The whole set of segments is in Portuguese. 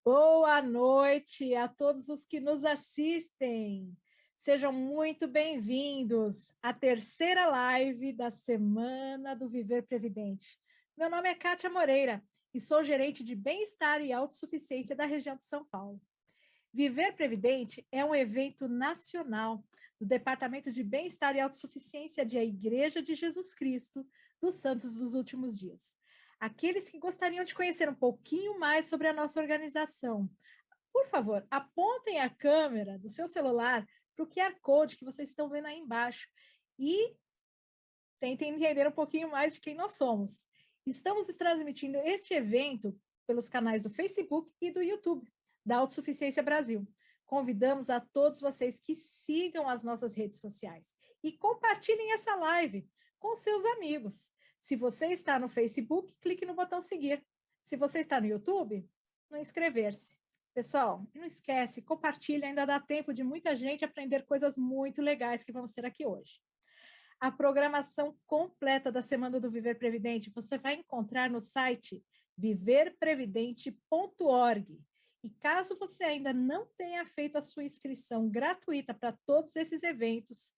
Boa noite a todos os que nos assistem. Sejam muito bem-vindos à terceira live da Semana do Viver Previdente. Meu nome é Kátia Moreira e sou gerente de Bem-Estar e Autossuficiência da região de São Paulo. Viver Previdente é um evento nacional do Departamento de Bem-Estar e Autossuficiência da Igreja de Jesus Cristo dos Santos dos Últimos Dias. Aqueles que gostariam de conhecer um pouquinho mais sobre a nossa organização, por favor, apontem a câmera do seu celular para o QR Code que vocês estão vendo aí embaixo e tentem entender um pouquinho mais de quem nós somos. Estamos transmitindo este evento pelos canais do Facebook e do YouTube da Autossuficiência Brasil. Convidamos a todos vocês que sigam as nossas redes sociais e compartilhem essa live com seus amigos. Se você está no Facebook, clique no botão seguir. Se você está no YouTube, no inscrever-se. Pessoal, não esquece, compartilha, ainda dá tempo de muita gente aprender coisas muito legais que vamos ter aqui hoje. A programação completa da Semana do Viver Previdente você vai encontrar no site viverprevidente.org. E caso você ainda não tenha feito a sua inscrição gratuita para todos esses eventos,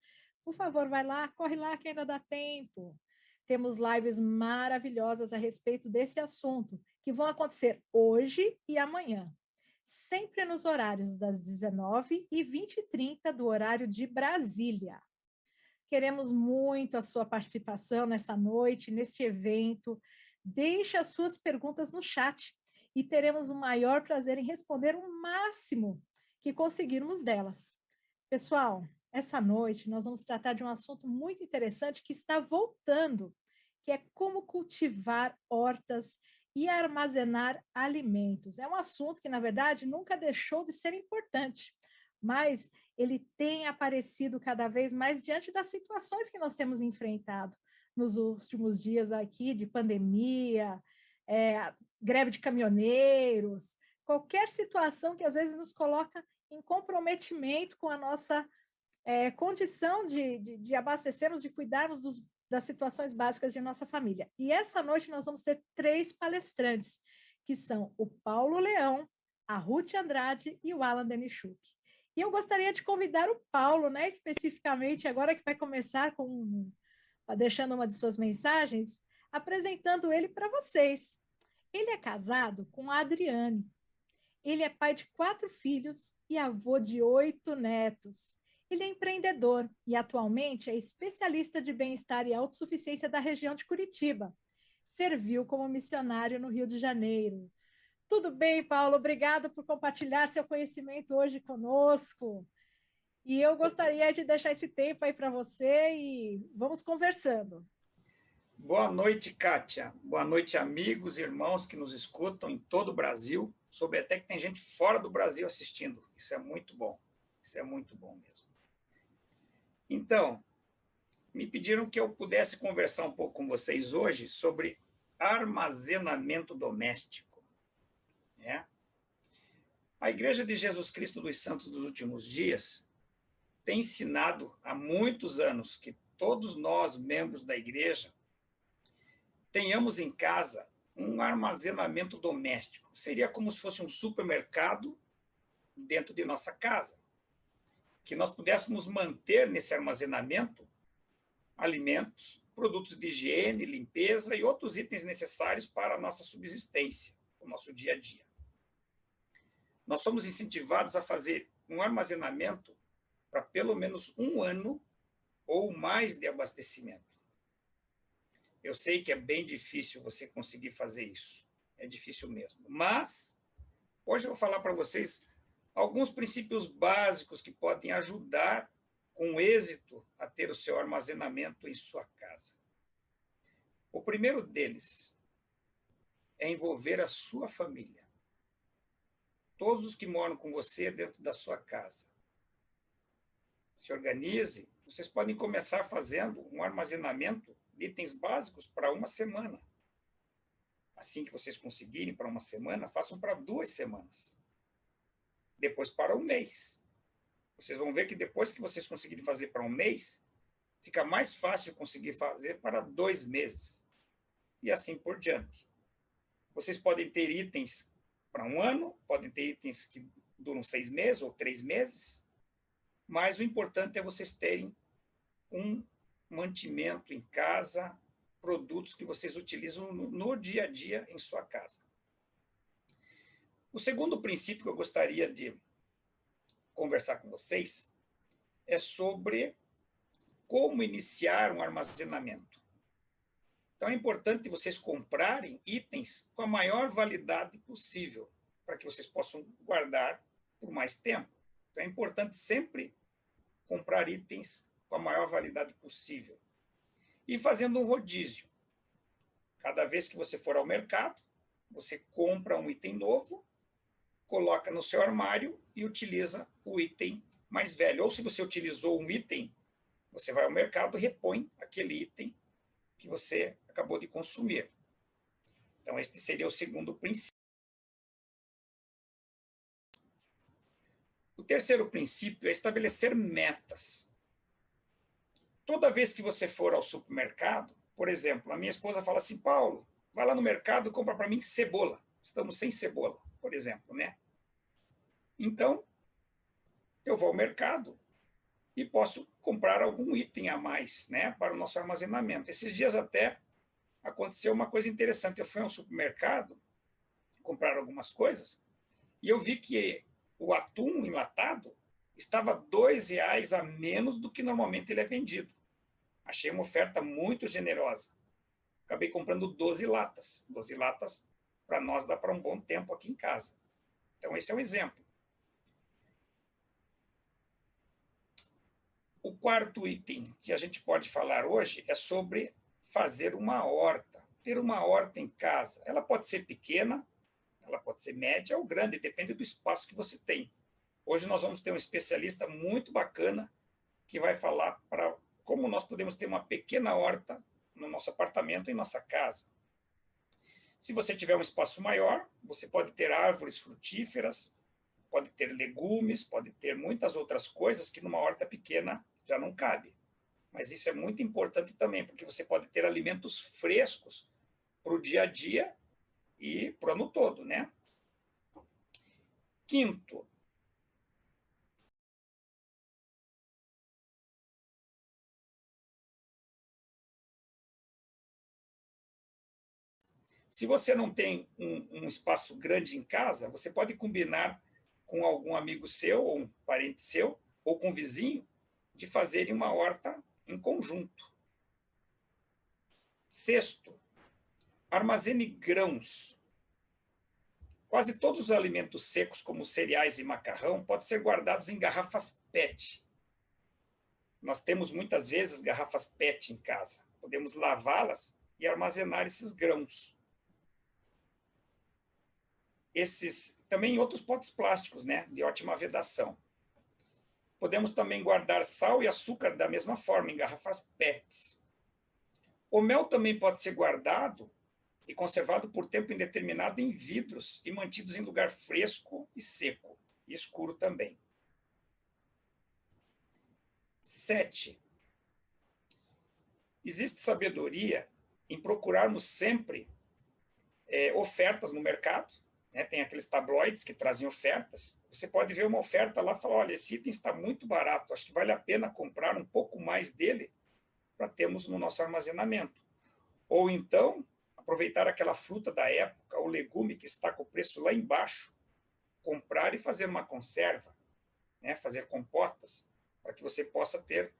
por favor, vai lá, corre lá que ainda dá tempo. Temos lives maravilhosas a respeito desse assunto, que vão acontecer hoje e amanhã, sempre nos horários das 19h e 20h30 do horário de Brasília. Queremos muito a sua participação nessa noite, neste evento. Deixe as suas perguntas no chat e teremos o maior prazer em responder o máximo que conseguirmos delas. Pessoal, essa noite nós vamos tratar de um assunto muito interessante que está voltando, que é como cultivar hortas e armazenar alimentos. É um assunto que, na verdade, nunca deixou de ser importante, mas ele tem aparecido cada vez mais diante das situações que nós temos enfrentado nos últimos dias aqui, de pandemia, greve de caminhoneiros, qualquer situação que às vezes nos coloca em comprometimento com a nossa condição de abastecermos, de cuidarmos das situações básicas de nossa família. E essa noite nós vamos ter 3 palestrantes, que são o Paulo Leão, a Ruth Andrade e o Alan Denichuk. E eu gostaria de convidar o Paulo, né, especificamente, agora que vai começar deixando uma de suas mensagens, apresentando ele para vocês. Ele é casado com a Adriane. Ele é pai de 4 filhos e avô de 8 netos. Ele é empreendedor e atualmente é especialista de bem-estar e autossuficiência da região de Curitiba. Serviu como missionário no Rio de Janeiro. Tudo bem, Paulo? Obrigado por compartilhar seu conhecimento hoje conosco. E eu gostaria de deixar esse tempo aí para você e vamos conversando. Boa noite, Kátia. Boa noite, amigos e irmãos que nos escutam em todo o Brasil. Soube até que tem gente fora do Brasil assistindo. Isso é muito bom. Isso é muito bom mesmo. Então, me pediram que eu pudesse conversar um pouco com vocês hoje sobre armazenamento doméstico. A Igreja de Jesus Cristo dos Santos dos Últimos Dias tem ensinado há muitos anos que todos nós, membros da igreja, tenhamos em casa um armazenamento doméstico. Seria como se fosse um supermercado dentro de nossa casa, que nós pudéssemos manter nesse armazenamento alimentos, produtos de higiene, limpeza e outros itens necessários para a nossa subsistência, o nosso dia a dia. Nós somos incentivados a fazer um armazenamento para pelo menos 1 ano ou mais de abastecimento. Eu sei que é bem difícil você conseguir fazer isso. É difícil mesmo. Mas, hoje eu vou falar para vocês alguns princípios básicos que podem ajudar com êxito a ter o seu armazenamento em sua casa. O primeiro deles é envolver a sua família. Todos os que moram com você dentro da sua casa. Se organize. Vocês podem começar fazendo um armazenamento de itens básicos para 1 semana. Assim que vocês conseguirem para 1 semana, façam para 2 semanas. Depois para 1 mês. Vocês vão ver que depois que vocês conseguirem fazer para 1 mês, fica mais fácil conseguir fazer para 2 meses. E assim por diante. Vocês podem ter itens para um ano, podem ter itens que duram 6 meses ou 3 meses, mas o importante é vocês terem um mantimento em casa, produtos que vocês utilizam no dia a dia em sua casa. O segundo princípio que eu gostaria de conversar com vocês é sobre como iniciar um armazenamento. Então, é importante vocês comprarem itens com a maior validade possível, para que vocês possam guardar por mais tempo. Então, é importante sempre comprar itens com a maior validade possível. E fazendo um rodízio. Cada vez que você for ao mercado, você compra um item novo, coloca no seu armário e utiliza o item mais velho. Ou se você utilizou um item, você vai ao mercado e repõe aquele item que você acabou de consumir. Então, este seria o segundo princípio. O terceiro princípio é estabelecer metas. Toda vez que você for ao supermercado, por exemplo, a minha esposa fala assim, Paulo, vai lá no mercado e compra para mim cebola. Estamos sem cebola, por exemplo, né? Então, eu vou ao mercado e posso comprar algum item a mais, né, para o nosso armazenamento. Esses dias até aconteceu uma coisa interessante. Eu fui ao supermercado comprar algumas coisas e eu vi que o atum enlatado estava R$ 2 a menos do que normalmente ele é vendido. Achei uma oferta muito generosa. Acabei comprando 12 latas. 12 latas, para nós, dá para um bom tempo aqui em casa. Então, esse é um exemplo. O quarto item que a gente pode falar hoje é sobre fazer uma horta. Ter uma horta em casa. Ela pode ser pequena, ela pode ser média ou grande, depende do espaço que você tem. Hoje nós vamos ter um especialista muito bacana que vai falar para como nós podemos ter uma pequena horta no nosso apartamento, em nossa casa. Se você tiver um espaço maior, você pode ter árvores frutíferas, pode ter legumes, pode ter muitas outras coisas que numa horta pequena já não cabe. Mas isso é muito importante também, porque você pode ter alimentos frescos para o dia a dia e para o ano todo, né? Quinto, se você não tem um espaço grande em casa, você pode combinar com algum amigo seu, ou um parente seu, ou com um vizinho, de fazerem uma horta em conjunto. Sexto, armazene grãos. Quase todos os alimentos secos, como cereais e macarrão, podem ser guardados em garrafas PET. Nós temos muitas vezes garrafas PET em casa. Podemos lavá-las e armazenar esses grãos. Também em outros potes plásticos, né, de ótima vedação. Podemos também guardar sal e açúcar da mesma forma, em garrafas PETs. O mel também pode ser guardado e conservado por tempo indeterminado em vidros e mantidos em lugar fresco e seco, e escuro também. 7. Existe sabedoria em procurarmos sempre ofertas no mercado, né? Tem aqueles tabloides que trazem ofertas. Você pode ver uma oferta lá e falar, olha, esse item está muito barato, acho que vale a pena comprar um pouco mais dele para termos no nosso armazenamento. Ou então, aproveitar aquela fruta da época, o legume que está com o preço lá embaixo, comprar e fazer uma conserva, né? Fazer compotas, para que você possa ter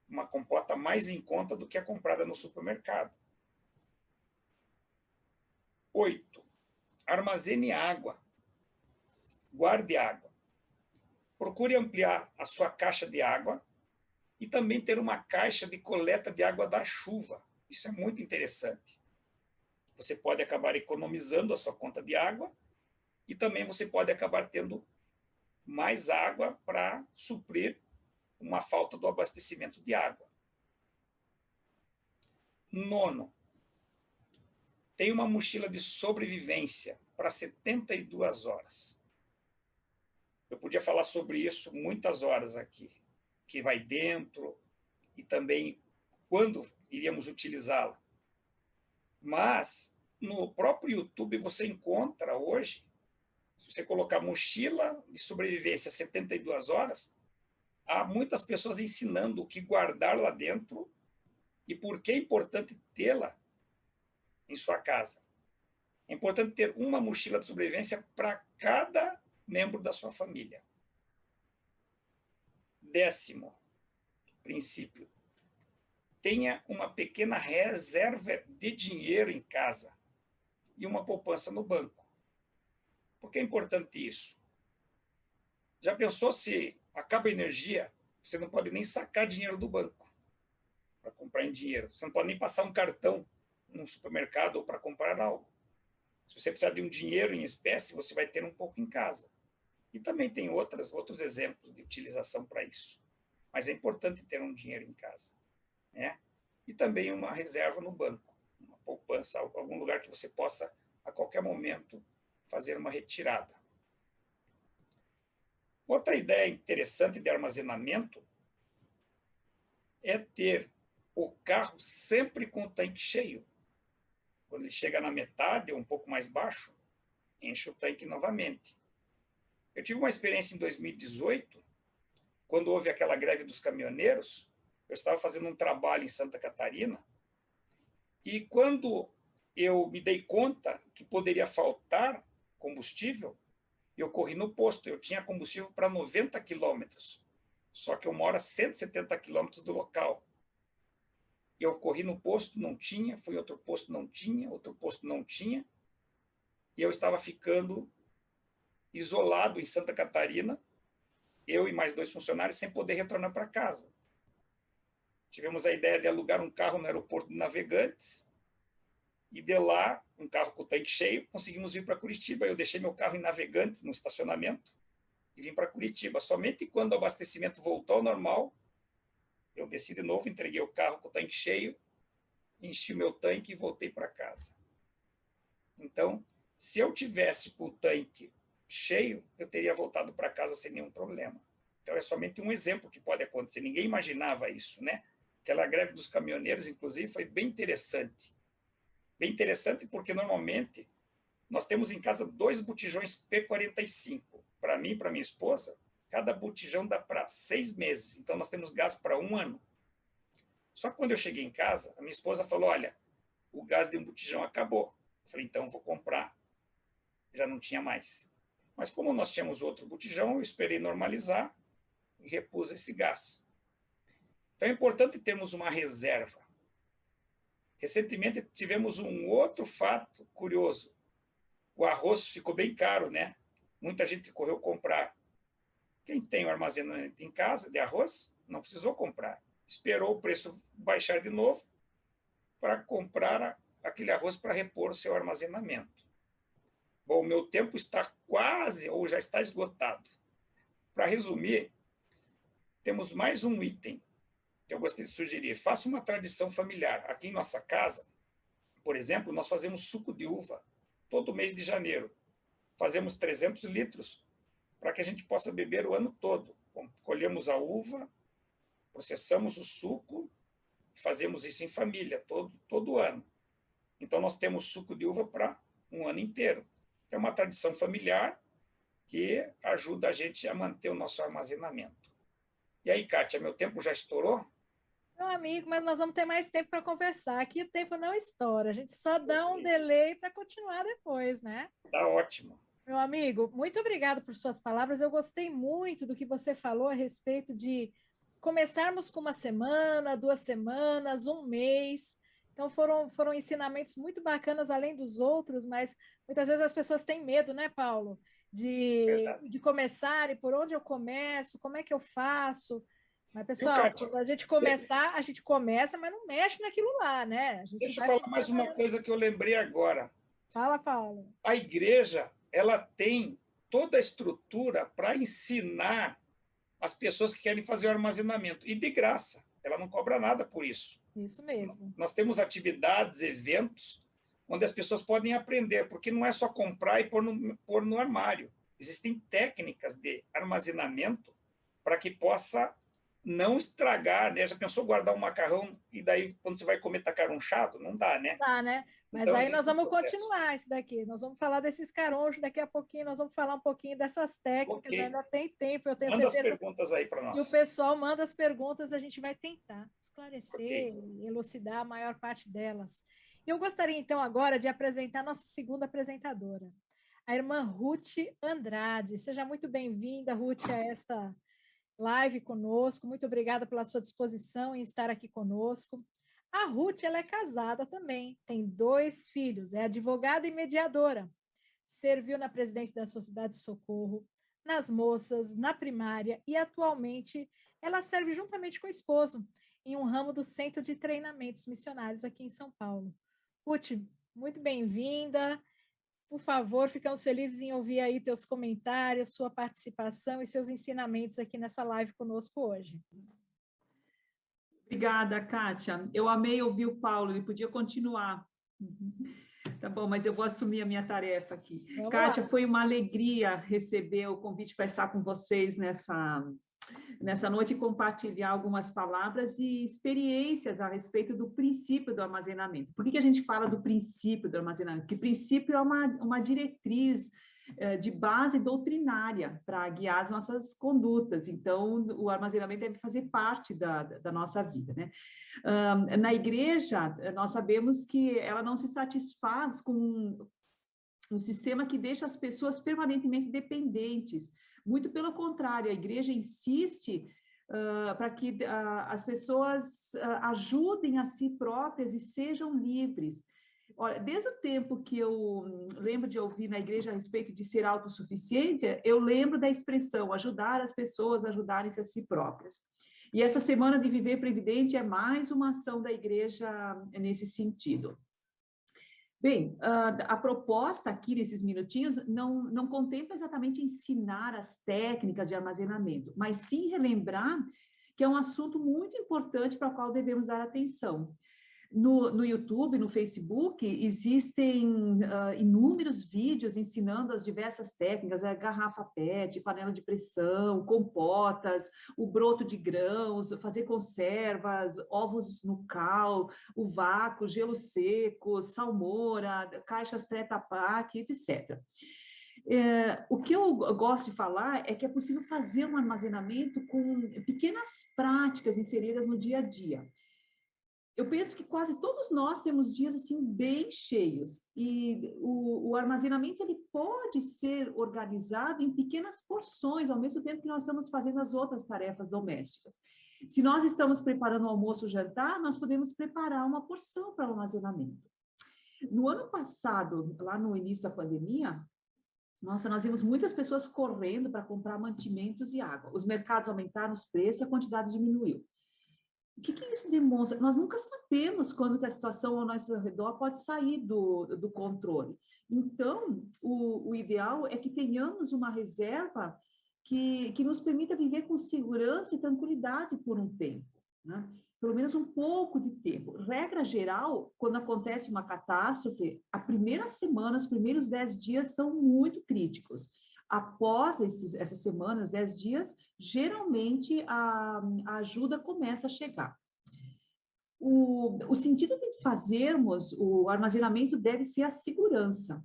uma compota mais em conta do que a comprada no supermercado. 8. Armazene água. Guarde água. Procure ampliar a sua caixa de água e também ter uma caixa de coleta de água da chuva. Isso é muito interessante. Você pode acabar economizando a sua conta de água e também você pode acabar tendo mais água para suprir uma falta do abastecimento de água. 9. Tem uma mochila de sobrevivência para 72 horas. Eu podia falar sobre isso muitas horas aqui, que vai dentro e também quando iríamos utilizá-la. Mas no próprio YouTube você encontra hoje Se você colocar mochila de sobrevivência 72 horas, há muitas pessoas ensinando o que guardar lá dentro e por que é importante tê-la em sua casa. É importante ter uma mochila de sobrevivência para cada membro da sua família. 10º princípio: tenha uma pequena reserva de dinheiro em casa e uma poupança no banco. Por que é importante isso? Já pensou se acaba a energia, você não pode nem sacar dinheiro do banco para comprar em dinheiro. Você não pode nem passar um cartão num supermercado ou para comprar algo. Se você precisar de um dinheiro em espécie, você vai ter um pouco em casa. E também tem outros exemplos de utilização para isso. Mas é importante ter um dinheiro em casa, né? E também uma reserva no banco, uma poupança, algum lugar que você possa, a qualquer momento, fazer uma retirada. Outra ideia interessante de armazenamento é ter o carro sempre com o tanque cheio. Quando ele chega na metade ou um pouco mais baixo, enche o tanque novamente. Eu tive uma experiência em 2018, quando houve aquela greve dos caminhoneiros. Eu estava fazendo um trabalho em Santa Catarina e quando eu me dei conta que poderia faltar combustível, eu corri no posto. Eu tinha combustível para 90 quilômetros, só que eu moro a 170 quilômetros do local. Eu corri no posto, não tinha, fui outro posto, não tinha, outro posto, não tinha, e eu estava ficando isolado em Santa Catarina, eu e mais 2 funcionários, sem poder retornar para casa. Tivemos a ideia de alugar um carro no aeroporto de Navegantes, e de lá, um carro com o tanque cheio, conseguimos vir para Curitiba. Eu deixei meu carro em Navegantes, no estacionamento, e vim para Curitiba. Somente quando o abastecimento voltou ao normal, eu desci de novo, entreguei o carro com o tanque cheio, enchi o meu tanque e voltei para casa. Então, se eu tivesse com o tanque cheio, eu teria voltado para casa sem nenhum problema. Então, é somente um exemplo que pode acontecer. Ninguém imaginava isso, né? Aquela greve dos caminhoneiros, inclusive, foi bem interessante. Bem interessante porque, normalmente, nós temos em casa 2 botijões P45. Para mim e para minha esposa, cada botijão dá para 6 meses. Então, nós temos gás para 1 ano. Só que quando eu cheguei em casa, a minha esposa falou, olha, o gás de um botijão acabou. Eu falei, então vou comprar. Já não tinha mais. Mas como nós tínhamos outro botijão, eu esperei normalizar e repus esse gás. Então é importante termos uma reserva. Recentemente tivemos um outro fato curioso. O arroz ficou bem caro, né? Muita gente correu comprar. Quem tem o armazenamento em casa de arroz, não precisou comprar. Esperou o preço baixar de novo para comprar aquele arroz para repor o seu armazenamento. Bom, o meu tempo está quase ou já está esgotado. Para resumir, temos mais um item que eu gostaria de sugerir. Faça uma tradição familiar. Aqui em nossa casa, por exemplo, nós fazemos suco de uva todo mês de janeiro. Fazemos 300 litros para que a gente possa beber o ano todo. Colhemos a uva, processamos o suco, fazemos isso em família, todo ano. Então, nós temos suco de uva para um ano inteiro. É uma tradição familiar que ajuda a gente a manter o nosso armazenamento. E aí, Kátia, meu tempo já estourou? Meu amigo, mas nós vamos ter mais tempo para conversar. Aqui o tempo não estoura, a gente só dá um delay para continuar depois, né? Tá ótimo. Meu amigo, muito obrigado por suas palavras. Eu gostei muito do que você falou a respeito de começarmos com uma semana, 2 semanas, um mês. Então foram ensinamentos muito bacanas, além dos outros, mas muitas vezes as pessoas têm medo, né, Paulo? Verdade. De começar e por onde eu começo, como é que eu faço. Mas, Viu, pessoal, Kátia? quando a gente começar, a gente começa, mas não mexe naquilo lá, né? A gente Deixa eu vai falar mais uma funcionando. coisa que eu lembrei agora. Fala, Paulo. A igreja, ela tem toda a estrutura para ensinar as pessoas que querem fazer o armazenamento. E de graça. Ela não cobra nada por isso. Isso mesmo. Nós temos atividades, eventos, onde as pessoas podem aprender, porque não é só comprar e pôr no armário. Existem técnicas de armazenamento para que possa não estragar, né? Já pensou guardar um macarrão e daí, quando você vai comer, tá carunchado? Não dá, né? Tá, né? Mas Então, aí nós existem vamos processos. continuar isso daqui. Nós vamos falar desses caronjos daqui a pouquinho, nós vamos falar um pouquinho dessas técnicas, Ok. ainda tem tempo, eu tenho Manda as certeza perguntas aí para que o nós. pessoal manda as perguntas, a gente vai tentar Ok. esclarecer e elucidar a maior parte delas. Eu gostaria, então, agora de apresentar a nossa segunda apresentadora, a irmã Ruth Andrade. Seja muito bem-vinda, Ruth, a esta live conosco. Muito obrigada pela sua disposição em estar aqui conosco. A Ruth, ela é casada também, tem 2 filhos, é advogada e mediadora. Serviu na presidência da Sociedade de Socorro, nas moças, na primária e atualmente ela serve juntamente com o esposo em um ramo do Centro de Treinamentos Missionários aqui em São Paulo. Ruth, muito bem-vinda. Por favor, ficamos felizes em ouvir aí teus comentários, sua participação e seus ensinamentos aqui nessa live conosco hoje. Obrigada, Kátia. Eu amei ouvir o Paulo, ele podia continuar. Tá bom, mas eu vou assumir a minha tarefa aqui. Vamos Kátia, lá. foi uma alegria receber o convite para estar com vocês nessa noite e compartilhar algumas palavras e experiências a respeito do princípio do armazenamento. Por que a gente fala do princípio do armazenamento? Porque princípio é uma diretriz de base doutrinária para guiar as nossas condutas. Então, o armazenamento deve fazer parte da nossa vida, né? Na igreja, nós sabemos que ela não se satisfaz com um sistema que deixa as pessoas permanentemente dependentes. Muito pelo contrário, a igreja insiste para que as pessoas ajudem a si próprias e sejam livres. Olha, desde o tempo que eu lembro de ouvir na igreja a respeito de ser autossuficiente, eu lembro da expressão ajudar as pessoas a ajudarem-se a si próprias. E essa semana de Viver Previdente é mais uma ação da igreja nesse sentido. Bem, a proposta aqui nesses minutinhos não contempla exatamente ensinar as técnicas de armazenamento, mas sim relembrar que é um assunto muito importante para o qual devemos dar atenção. No YouTube, no Facebook, existem inúmeros vídeos ensinando as diversas técnicas, a garrafa PET, panela de pressão, compotas, o broto de grãos, fazer conservas, ovos no cal, o vácuo, gelo seco, salmoura, caixas Tetra Pak, etc. O que eu gosto de falar é que é possível fazer um armazenamento com pequenas práticas inseridas no dia a dia. Eu penso que quase todos nós temos dias assim bem cheios e o armazenamento ele pode ser organizado em pequenas porções ao mesmo tempo que nós estamos fazendo as outras tarefas domésticas. Se nós estamos preparando o almoço ou jantar, nós podemos preparar uma porção para o armazenamento. No ano passado, lá no início da pandemia, nós vimos muitas pessoas correndo para comprar mantimentos e água. Os mercados aumentaram os preços e a quantidade diminuiu. O que isso demonstra? Nós nunca sabemos quando que a situação ao nosso redor pode sair do controle. Então, o ideal é que tenhamos uma reserva que nos permita viver com segurança e tranquilidade por um tempo, né? Pelo menos um pouco de tempo. Regra geral, quando acontece uma catástrofe, a primeira semana, os primeiros 10 dias são muito críticos. Após essas semanas, 10 dias, geralmente a ajuda começa a chegar. O sentido de fazermos o armazenamento deve ser a segurança.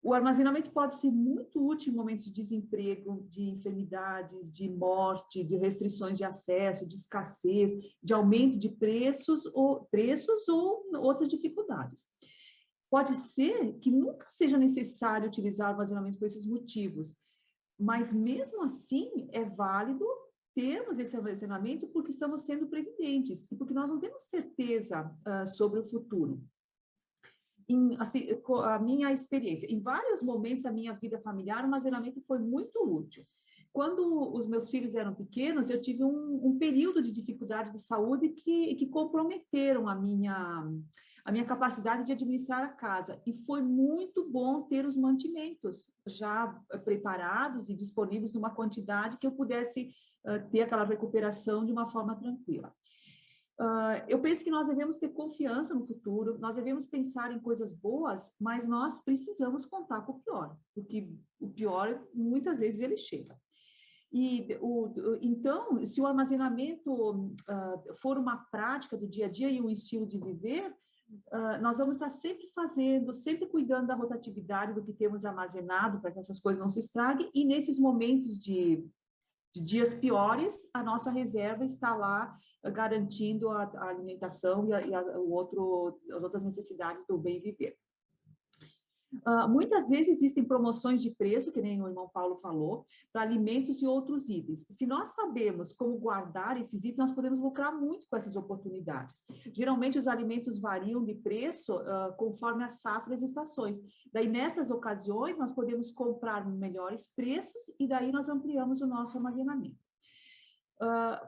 O armazenamento pode ser muito útil em momentos de desemprego, de enfermidades, de morte, de restrições de acesso, de escassez, de aumento de preços ou outras dificuldades. Pode ser que nunca seja necessário utilizar armazenamento por esses motivos, mas mesmo assim é válido termos esse armazenamento porque estamos sendo previdentes e porque nós não temos certeza sobre o futuro. Assim, a minha experiência, em vários momentos da minha vida familiar, o armazenamento foi muito útil. Quando os meus filhos eram pequenos, eu tive um período de dificuldade de saúde que comprometeram a minha capacidade de administrar a casa. E foi muito bom ter os mantimentos já preparados e disponíveis numa quantidade que eu pudesse ter aquela recuperação de uma forma tranquila. Eu penso que nós devemos ter confiança no futuro, nós devemos pensar em coisas boas, mas nós precisamos contar com o pior, porque o pior, muitas vezes, ele chega. Então, se o armazenamento for uma prática do dia a dia e um estilo de viver, Nós vamos estar sempre fazendo, sempre cuidando da rotatividade do que temos armazenado para que essas coisas não se estraguem, e nesses momentos de dias piores, a nossa reserva está lá garantindo a alimentação e as outras necessidades do bem viver. Muitas vezes existem promoções de preço, que nem o irmão Paulo falou, para alimentos e outros itens. Se nós sabemos como guardar esses itens, nós podemos lucrar muito com essas oportunidades. Geralmente, os alimentos variam de preço conforme as safras e estações. Daí, nessas ocasiões, nós podemos comprar melhores preços e daí nós ampliamos o nosso armazenamento.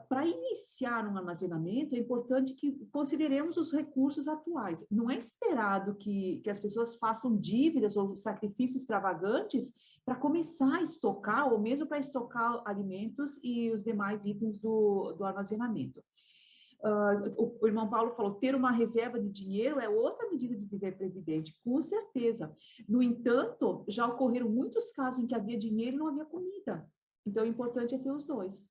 Para iniciar um armazenamento, é importante que consideremos os recursos atuais. Não é esperado que as pessoas façam dívidas ou sacrifícios extravagantes para começar a estocar, ou mesmo para estocar alimentos e os demais itens do armazenamento. O irmão Paulo falou, ter uma reserva de dinheiro é outra medida de viver previdente, com certeza. No entanto, já ocorreram muitos casos em que havia dinheiro e não havia comida. Então, o importante é ter os dois.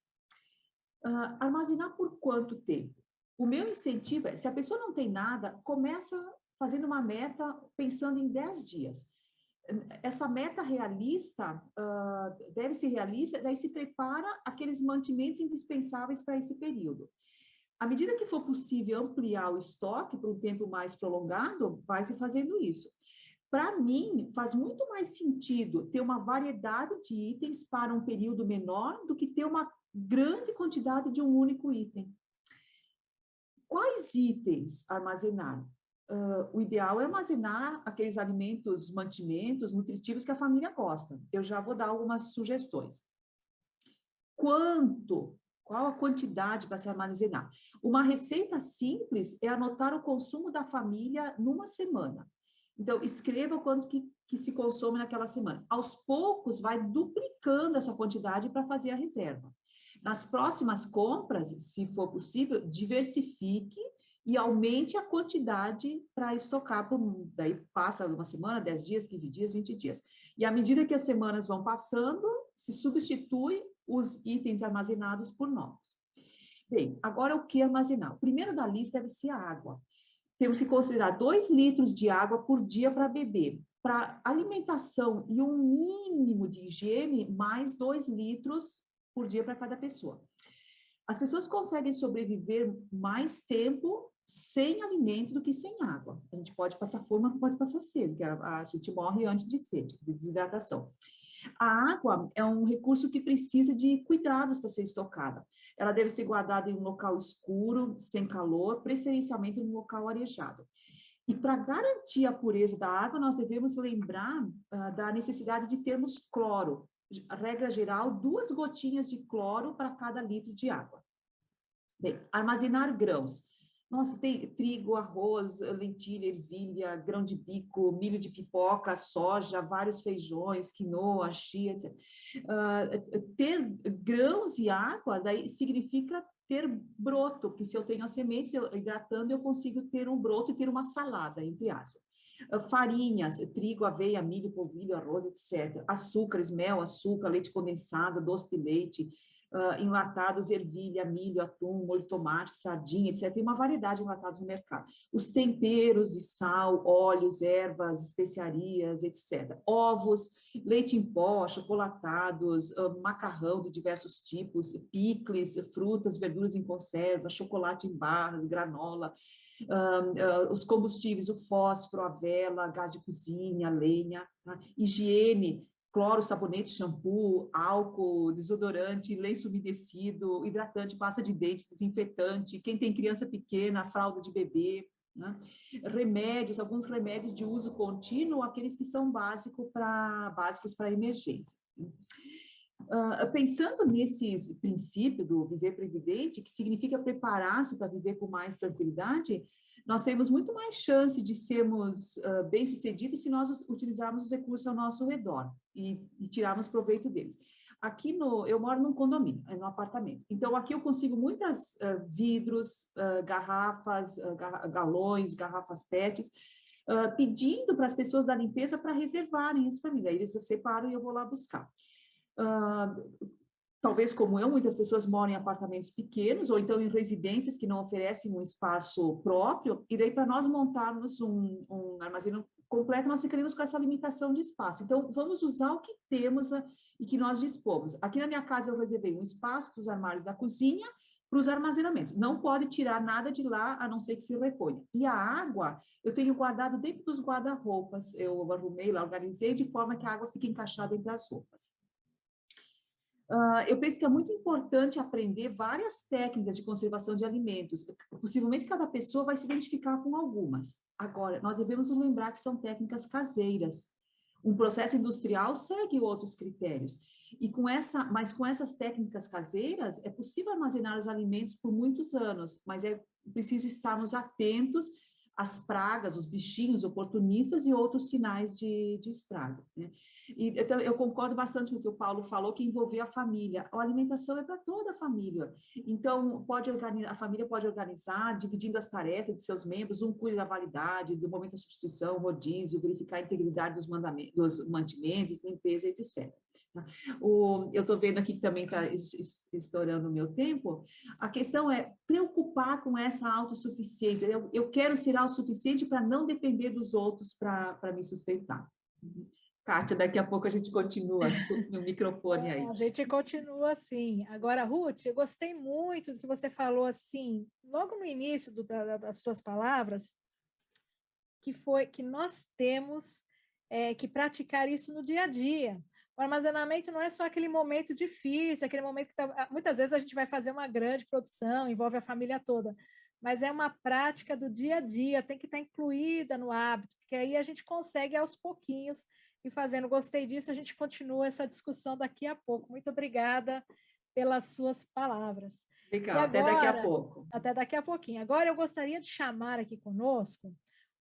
Armazenar por quanto tempo? O meu incentivo é, se a pessoa não tem nada, começa fazendo uma meta pensando em 10 dias. Essa meta realista, deve ser realista, daí se prepara aqueles mantimentos indispensáveis para esse período. À medida que for possível ampliar o estoque por um tempo mais prolongado, vai se fazendo isso. Para mim, faz muito mais sentido ter uma variedade de itens para um período menor do que ter uma grande quantidade de um único item. Quais itens armazenar? O ideal é armazenar aqueles alimentos, mantimentos, nutritivos que a família gosta. Eu já vou dar algumas sugestões. Qual a quantidade para se armazenar? Uma receita simples é anotar o consumo da família numa semana. Então, escreva o quanto que se consome naquela semana. Aos poucos, vai duplicando essa quantidade para fazer a reserva. Nas próximas compras, se for possível, diversifique e aumente a quantidade para estocar, daí passa uma semana, 10 dias, 15 dias, 20 dias. E à medida que as semanas vão passando, se substitui os itens armazenados por novos. Bem, agora o que armazenar? O primeiro da lista deve ser a água. Temos que considerar 2 litros de água por dia para beber. Para alimentação e um mínimo de higiene, mais 2 litros por dia para cada pessoa. As pessoas conseguem sobreviver mais tempo sem alimento do que sem água. A gente pode passar fome, pode passar sede, porque a gente morre antes de sede, de desidratação. A água é um recurso que precisa de cuidados para ser estocada. Ela deve ser guardada em um local escuro, sem calor, preferencialmente em um local arejado. E para garantir a pureza da água, nós devemos lembrar da necessidade de termos cloro. A regra geral, 2 gotinhas de cloro para cada litro de água. Bem, armazenar grãos. Nossa, tem trigo, arroz, lentilha, ervilha, grão de bico, milho de pipoca, soja, vários feijões, quinoa, chia, etc. Ter grãos e água, daí significa ter broto, porque se eu tenho as sementes, hidratando, eu consigo ter um broto e ter uma salada, entre aspas. Farinhas, trigo, aveia, milho, polvilho, arroz, etc. Açúcares, mel, açúcar, leite condensado, doce de leite, enlatados, ervilha, milho, atum, molho de tomate, sardinha, etc. Tem uma variedade de enlatados no mercado. Os temperos de sal, óleos, ervas, especiarias, etc. Ovos, leite em pó, chocolatados, macarrão de diversos tipos, picles, frutas, verduras em conserva, chocolate em barras, granola, os combustíveis, o fósforo, a vela, gás de cozinha, lenha, tá? Higiene, cloro, sabonete, shampoo, álcool, desodorante, lenço umedecido, hidratante, pasta de dente, desinfetante, quem tem criança pequena, fralda de bebê, né? Remédios, alguns remédios de uso contínuo, aqueles que são básicos para emergência. Pensando nesses princípios do viver previdente, que significa preparar-se para viver com mais tranquilidade, nós temos muito mais chance de sermos bem-sucedidos se nós utilizarmos os recursos ao nosso redor e tirarmos proveito deles. Aqui eu moro num condomínio, num apartamento. Então, aqui eu consigo muitas vidros, garrafas, galões, garrafas PETs, pedindo para as pessoas da limpeza para reservarem isso para mim. Daí eles separam e eu vou lá buscar. talvez como eu, muitas pessoas moram em apartamentos pequenos ou então em residências que não oferecem um espaço próprio, e daí para nós montarmos um armazém completo, nós ficaríamos com essa limitação de espaço. Então, vamos usar o que temos e que nós dispomos. Aqui na minha casa eu reservei um espaço para os armários da cozinha, para os armazenamentos. Não pode tirar nada de lá, a não ser que se reponha. E a água, eu tenho guardado dentro dos guarda-roupas. Eu arrumei lá, organizei de forma que a água fique encaixada entre as roupas. Eu penso que é muito importante aprender várias técnicas de conservação de alimentos. Possivelmente cada pessoa vai se identificar com algumas. Agora, nós devemos nos lembrar que são técnicas caseiras. Um processo industrial segue outros critérios. Mas com essas técnicas caseiras, é possível armazenar os alimentos por muitos anos, mas é preciso estarmos atentos às pragas, os bichinhos oportunistas e outros sinais de estrago, né? E então, eu concordo bastante com o que o Paulo falou, que envolver a família. A alimentação é para toda a família. Então, a família pode organizar, dividindo as tarefas de seus membros, um cuida da validade, do momento da substituição, rodízio, verificar a integridade dos mantimentos, limpeza, etc. Eu estou vendo aqui que também está estourando o meu tempo. A questão é preocupar com essa autossuficiência. Eu quero ser autossuficiente para não depender dos outros para me sustentar. Kátia, daqui a pouco a gente continua no microfone aí. A gente continua assim. Agora, Ruth, eu gostei muito do que você falou assim, logo no início das suas palavras, que foi que nós temos que praticar isso no dia a dia. O armazenamento não é só aquele momento difícil, aquele momento que muitas vezes a gente vai fazer uma grande produção, envolve a família toda, mas é uma prática do dia a dia, tem que estar incluída no hábito, porque aí a gente consegue aos pouquinhos e fazendo. Gostei disso, a gente continua essa discussão daqui a pouco. Muito obrigada pelas suas palavras. Legal, agora, até daqui a pouco. Até daqui a pouquinho. Agora eu gostaria de chamar aqui conosco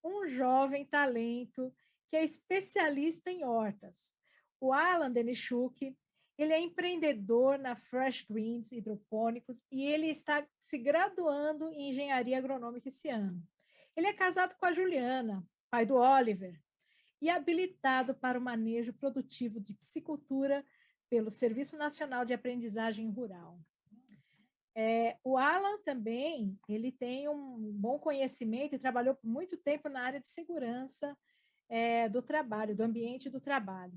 um jovem talento que é especialista em hortas. O Alan Denichuk, ele é empreendedor na Fresh Greens Hidropônicos e ele está se graduando em engenharia agronômica esse ano. Ele é casado com a Juliana, pai do Oliver, e habilitado para o manejo produtivo de piscicultura pelo Serviço Nacional de Aprendizagem Rural. O Alan também, ele tem um bom conhecimento e trabalhou por muito tempo na área de segurança do trabalho, do ambiente do trabalho.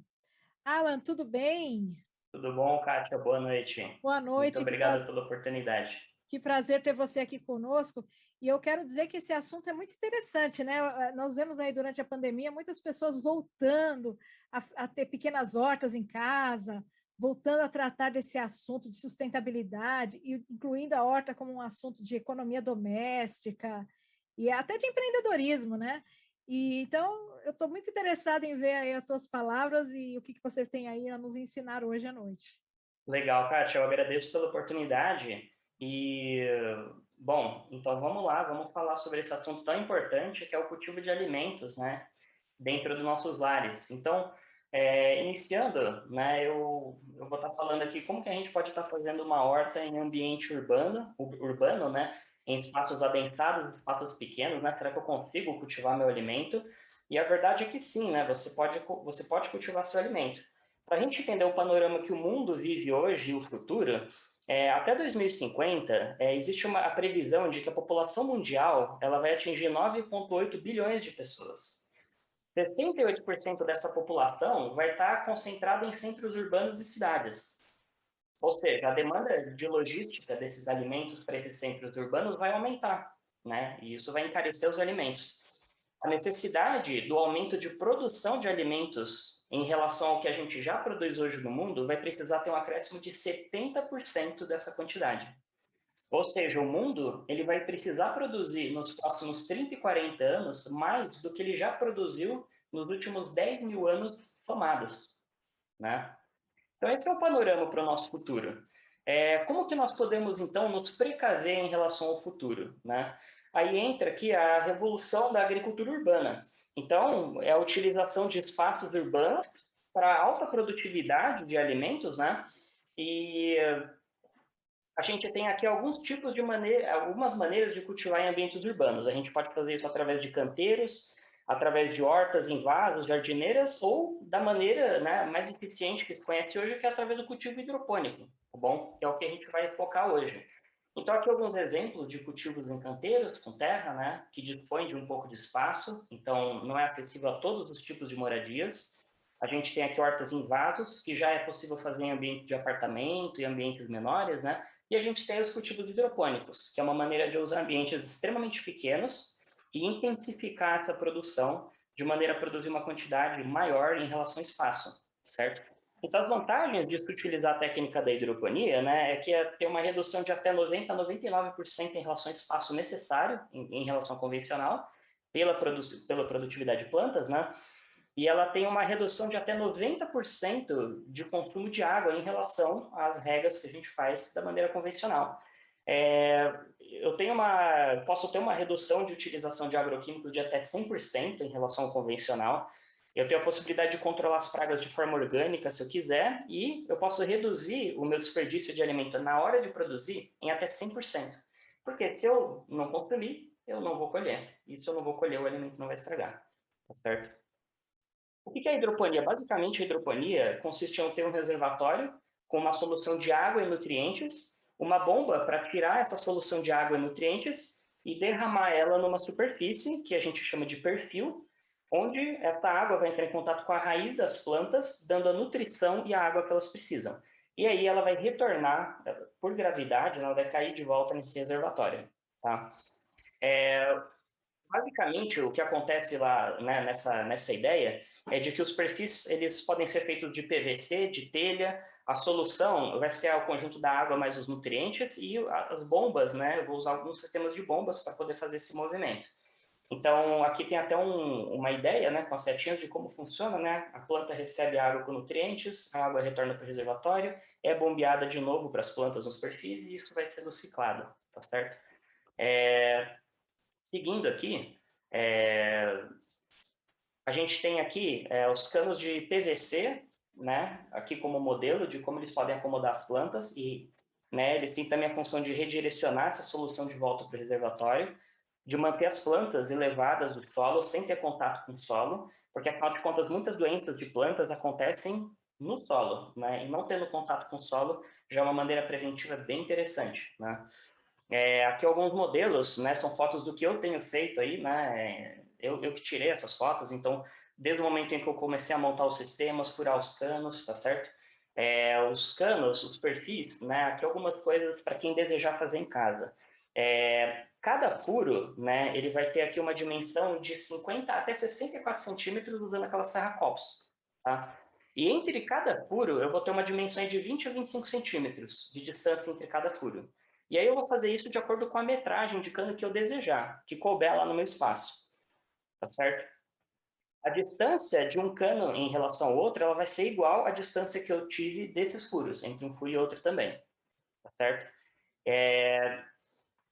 Alan, tudo bem? Tudo bom, Kátia? Boa noite. Boa noite. Muito obrigado pela oportunidade. Que prazer ter você aqui conosco. E eu quero dizer que esse assunto é muito interessante, né? Nós vemos aí durante a pandemia muitas pessoas voltando a ter pequenas hortas em casa, voltando a tratar desse assunto de sustentabilidade, incluindo a horta como um assunto de economia doméstica e até de empreendedorismo, né? E, então, eu estou muito interessada em ver aí as tuas palavras e o que você tem aí a nos ensinar hoje à noite. Legal, Kátia, eu agradeço pela oportunidade e, bom, então vamos lá, vamos falar sobre esse assunto tão importante que é o cultivo de alimentos, né, dentro dos nossos lares. Então, iniciando, né, eu vou estar falando aqui como que a gente pode estar fazendo uma horta em ambiente urbano, né, em espaços adensados, espaços pequenos, né, será que eu consigo cultivar meu alimento? E a verdade é que sim, né, você pode cultivar seu alimento. Para a gente entender o panorama que o mundo vive hoje e o futuro, até 2050, existe a previsão de que a população mundial ela vai atingir 9,8 bilhões de pessoas. 68% dessa população vai estar concentrada em centros urbanos e cidades. Ou seja, a demanda de logística desses alimentos para esses centros urbanos vai aumentar, né? E isso vai encarecer os alimentos. A necessidade do aumento de produção de alimentos em relação ao que a gente já produz hoje no mundo vai precisar ter um acréscimo de 70% dessa quantidade. Ou seja, o mundo ele vai precisar produzir nos próximos 30 e 40 anos mais do que ele já produziu nos últimos 10 mil anos somados, né? Então, esse é o panorama para o nosso futuro. Como que nós podemos, então, nos precaver em relação ao futuro, né? Aí entra aqui a revolução da agricultura urbana. Então, é a utilização de espaços urbanos para alta produtividade de alimentos, né? E a gente tem aqui algumas maneiras de cultivar em ambientes urbanos. A gente pode fazer isso através de canteiros, através de hortas em vasos, jardineiras, ou da maneira, né, mais eficiente que se conhece hoje, que é através do cultivo hidropônico, tá bom? Que é o que a gente vai focar hoje. Então, aqui alguns exemplos de cultivos em canteiros, com terra, né, que dispõem de um pouco de espaço, então não é acessível a todos os tipos de moradias. A gente tem aqui hortas em vasos, que já é possível fazer em ambiente de apartamento e ambientes menores, né? E a gente tem os cultivos hidropônicos, que é uma maneira de usar ambientes extremamente pequenos e intensificar essa produção de maneira a produzir uma quantidade maior em relação ao espaço, certo? Então, as vantagens de se utilizar a técnica da hidroponia, né, é que tem uma redução de até 90% a 99% em relação ao espaço necessário em relação ao convencional, pela produtividade de plantas, né? E ela tem uma redução de até 90% de consumo de água em relação às regas que a gente faz da maneira convencional. Posso ter uma redução de utilização de agroquímicos de até 100% em relação ao convencional. Eu tenho a possibilidade de controlar as pragas de forma orgânica, se eu quiser, e eu posso reduzir o meu desperdício de alimento na hora de produzir em até 100%. Porque se eu não consumir, eu não vou colher. E se eu não vou colher, o alimento não vai estragar. Tá certo? O que é a hidroponia? Basicamente, a hidroponia consiste em ter um reservatório com uma solução de água e nutrientes, uma bomba para tirar essa solução de água e nutrientes e derramar ela numa superfície, que a gente chama de perfil, onde essa água vai entrar em contato com a raiz das plantas, dando a nutrição e a água que elas precisam. E aí ela vai retornar, por gravidade, ela vai cair de volta nesse reservatório. Tá? Basicamente, o que acontece lá, né, nessa ideia é de que os perfis eles podem ser feitos de PVC, de telha. A solução vai ser o conjunto da água mais os nutrientes e as bombas, né? Eu vou usar alguns sistemas de bombas para poder fazer esse movimento. Então, aqui tem até uma ideia, né, com as setinhas de como funciona, né? A planta recebe água com nutrientes, a água retorna para o reservatório, é bombeada de novo para as plantas nos perfis e isso vai sendo ciclado, tá certo? Seguindo aqui, a gente tem aqui os canos de PVC, né, aqui como modelo de como eles podem acomodar as plantas e, né, eles têm também a função de redirecionar essa solução de volta para o reservatório, de manter as plantas elevadas do solo sem ter contato com o solo, porque afinal de contas muitas doenças de plantas acontecem no solo, né, e não tendo contato com o solo já é uma maneira preventiva bem interessante, né. Aqui alguns modelos, né, são fotos do que eu tenho feito aí, né, eu que tirei essas fotos, então, desde o momento em que eu comecei a montar os sistemas, furar os canos, tá certo? Os canos, os perfis, né, aqui algumas coisas para quem desejar fazer em casa. Cada furo, né, ele vai ter aqui uma dimensão de 50 até 64 centímetros usando aquela serra-copos, tá? E entre cada furo, eu vou ter uma dimensão de 20 a 25 centímetros de distância entre cada furo. E aí eu vou fazer isso de acordo com a metragem de cano que eu desejar, que couber lá no meu espaço, tá certo? A distância de um cano em relação ao outro, ela vai ser igual à distância que eu tive desses furos, entre um furo e outro também, tá certo?